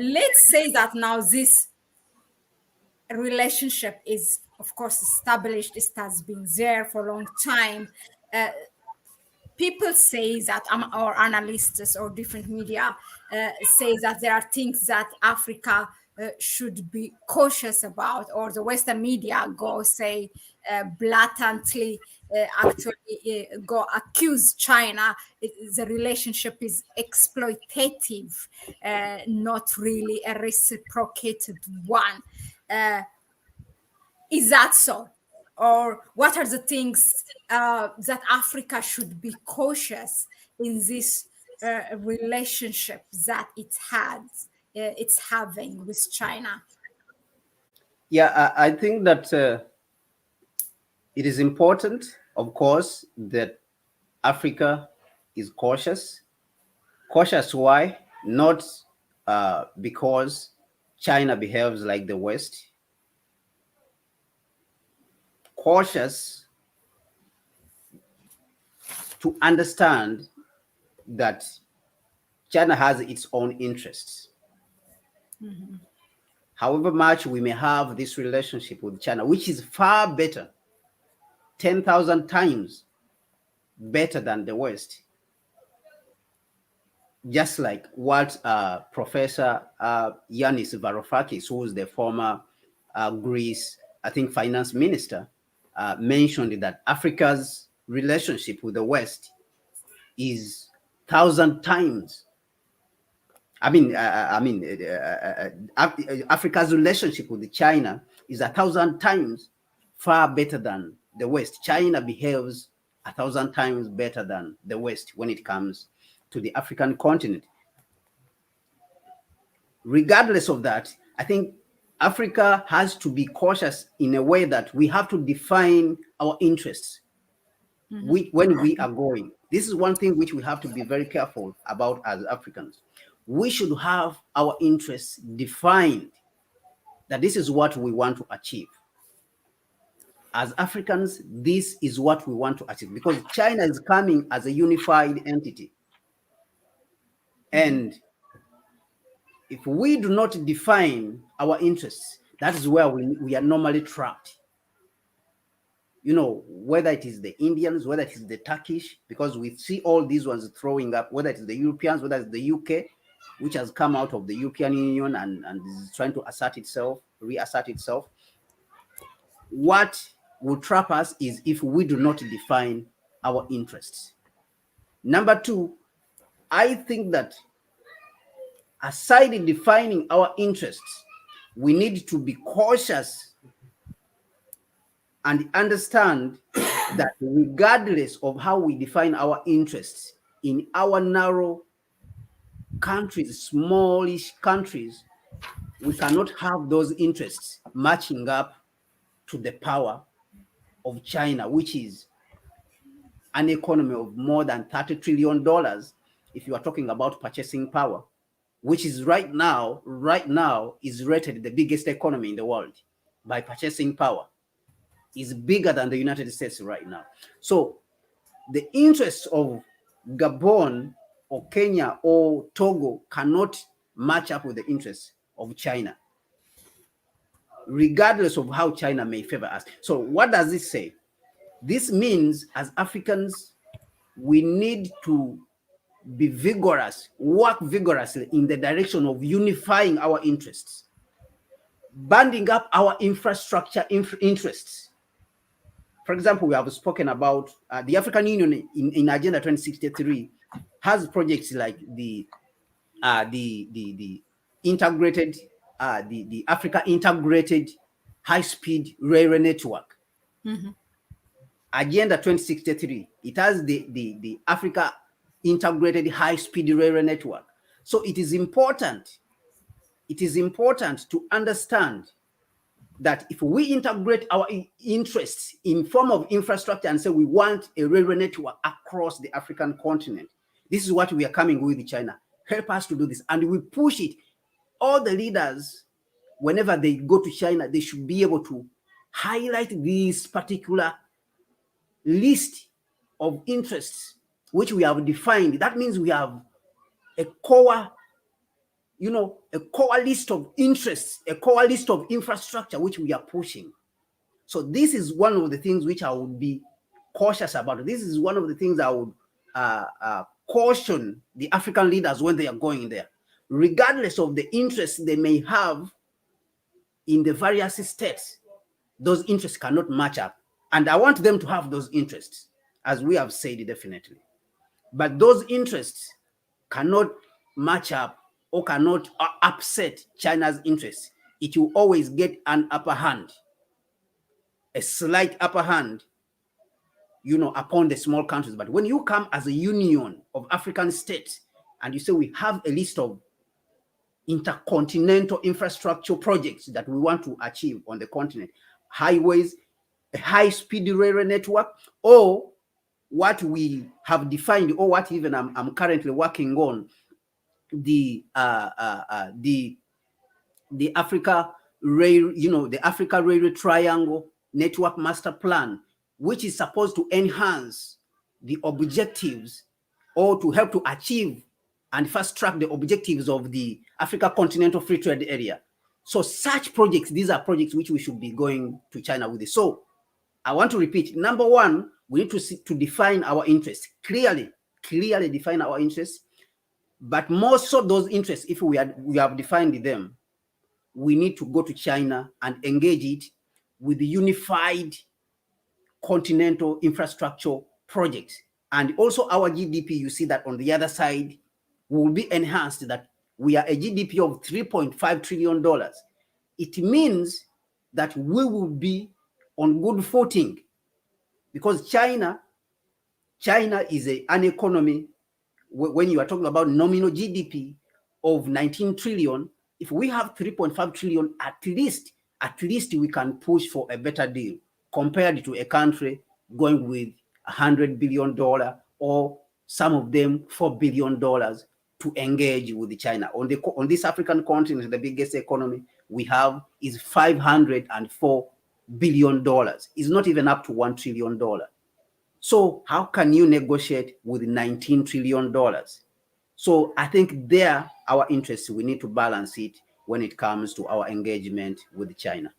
let's say that now this relationship is, of course, established. It has been there for a long time. People say that, or analysts or different media say that there are things that Africa should be cautious about, or the Western media go say blatantly, actually go accuse China. The relationship is exploitative, not really a reciprocated one. Is that so? Or what are the things that Africa should be cautious in this relationship that it's having with China? Yeah, I think that it is important, of course, that Africa is cautious. Cautious why? Not because China behaves like the West. Cautious to understand that China has its own interests. Mm-hmm. However much we may have this relationship with China, which is far better, 10,000 times better than the West. Just like what Professor Yanis Varoufakis, who is the former Greece, I think, finance minister, mentioned, that Africa's relationship with the West is 1,000 times. Africa's relationship with China is 1,000 times far better than the West. China behaves 1,000 times better than the West when it comes to the African continent. Regardless of that, I think Africa has to be cautious in a way that we have to define our interests. Mm-hmm. When we are going. This is one thing which we have to be very careful about as Africans. We should have our interests defined, that this is what we want to achieve. As Africans, this is what we want to achieve, because China is coming as a unified entity. And if we do not define our interests, that is where we are normally trapped. You know, whether it is the Indians, whether it is the Turkish, because we see all these ones throwing up, whether it is the Europeans, whether it's the UK, which has come out of the European Union and is trying to reassert itself. What will trap us is if we do not define our interests. Number two, I think that aside in defining our interests, we need to be cautious and understand that regardless of how we define our interests in our narrow countries, smallish countries, we cannot have those interests matching up to the power of China, which is an economy of more than $30 trillion if you are talking about purchasing power, which is right now is rated the biggest economy in the world by purchasing power. Is bigger than the United States right now. So the interests of Gabon or Kenya or Togo cannot match up with the interests of China, regardless of how China may favor us. So what does this say? This means as Africans, we need to be vigorous, work vigorously in the direction of unifying our interests, banding up our infrastructure interests. For example, we have spoken about the African Union in Agenda 2063 has projects like the integrated, the Africa integrated high-speed railway network. Mm-hmm. Agenda 2063, it has the Africa integrated high-speed railway network. So it is important to understand that if we integrate our interests in form of infrastructure and say we want a railway network across the African continent, this is what we are coming with China. Help us to do this. And we push it. All the leaders, whenever they go to China, they should be able to highlight this particular list of interests which we have defined. That means we have a core a core list of interests, a core list of infrastructure which we are pushing. So this is one of the things which I would be cautious about. This is one of the things I would caution the African leaders when they are going there, regardless of the interests they may have in the various states. Those interests cannot match up, and I want them to have those interests, as we have said, definitely. But those interests cannot match up or cannot upset China's interests. It will always get an upper hand, a slight upper hand, upon the small countries. But when you come as a union of African states and you say we have a list of intercontinental infrastructure projects that we want to achieve on the continent, highways, a high-speed railway network, or what we have defined, or what even I'm currently working on, the Africa Rail, the Africa Railway Triangle Network Master Plan, which is supposed to enhance the objectives or to help to achieve and fast track the objectives of the Africa Continental Free Trade Area. So such projects, these are projects which we should be going to China with. So I want to repeat, number one, we need to define our interests, clearly define our interests, but more so those interests, if we have defined them, we need to go to China and engage it with the unified continental infrastructure projects. And also our GDP, you see that on the other side, will be enhanced, that we are a GDP of $3.5 trillion. It means that we will be on good footing, because China is an economy, when you are talking about nominal GDP of 19 trillion, if we have 3.5 trillion, at least we can push for a better deal compared to a country going with $100 billion or some of them $4 billion to engage with China. On this African continent, the biggest economy we have is $504 billion. It's not even up to $1 trillion. So how can you negotiate with $19 trillion? So I think there, our interests, we need to balance it when it comes to our engagement with China.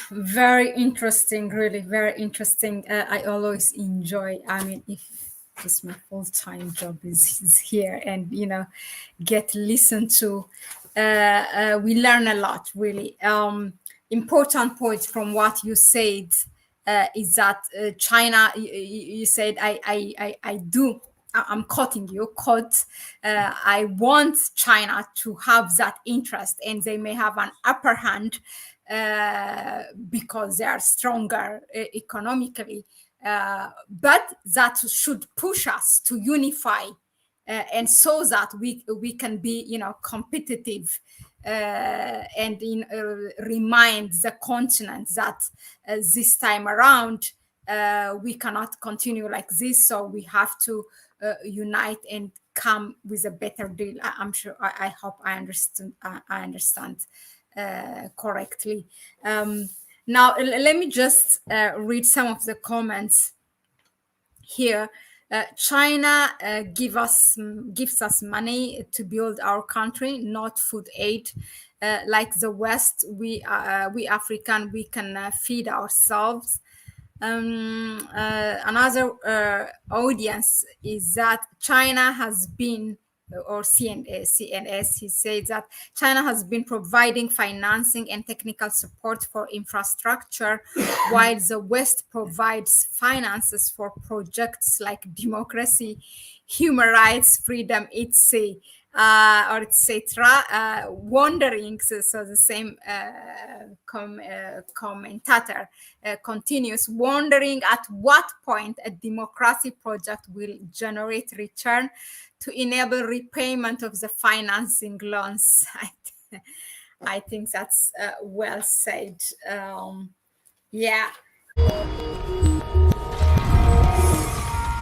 Very interesting, really very interesting. I always enjoy, if just my full-time job is here and get listened to, we learn a lot, really. Important point from what you said is that China, you said, I'm quoting you, quote, I want China to have that interest, and they may have an upper hand because they are stronger economically, but that should push us to unify, and so that we can be competitive, and remind the continent that this time around we cannot continue like this, so we have to unite and come with a better deal. I'm sure, I hope I understand correctly. Now let me just read some of the comments here. China gives us money to build our country, not food aid. Like the West, we African, we can feed ourselves. Another audience is that China has been, or CNS, he said that China has been providing financing and technical support for infrastructure, while the West provides finances for projects like democracy, human rights, freedom, or etc. Wondering, so the same commentator continues, wondering at what point a democracy project will generate return to enable repayment of the financing loans. I think that's well said. Yeah.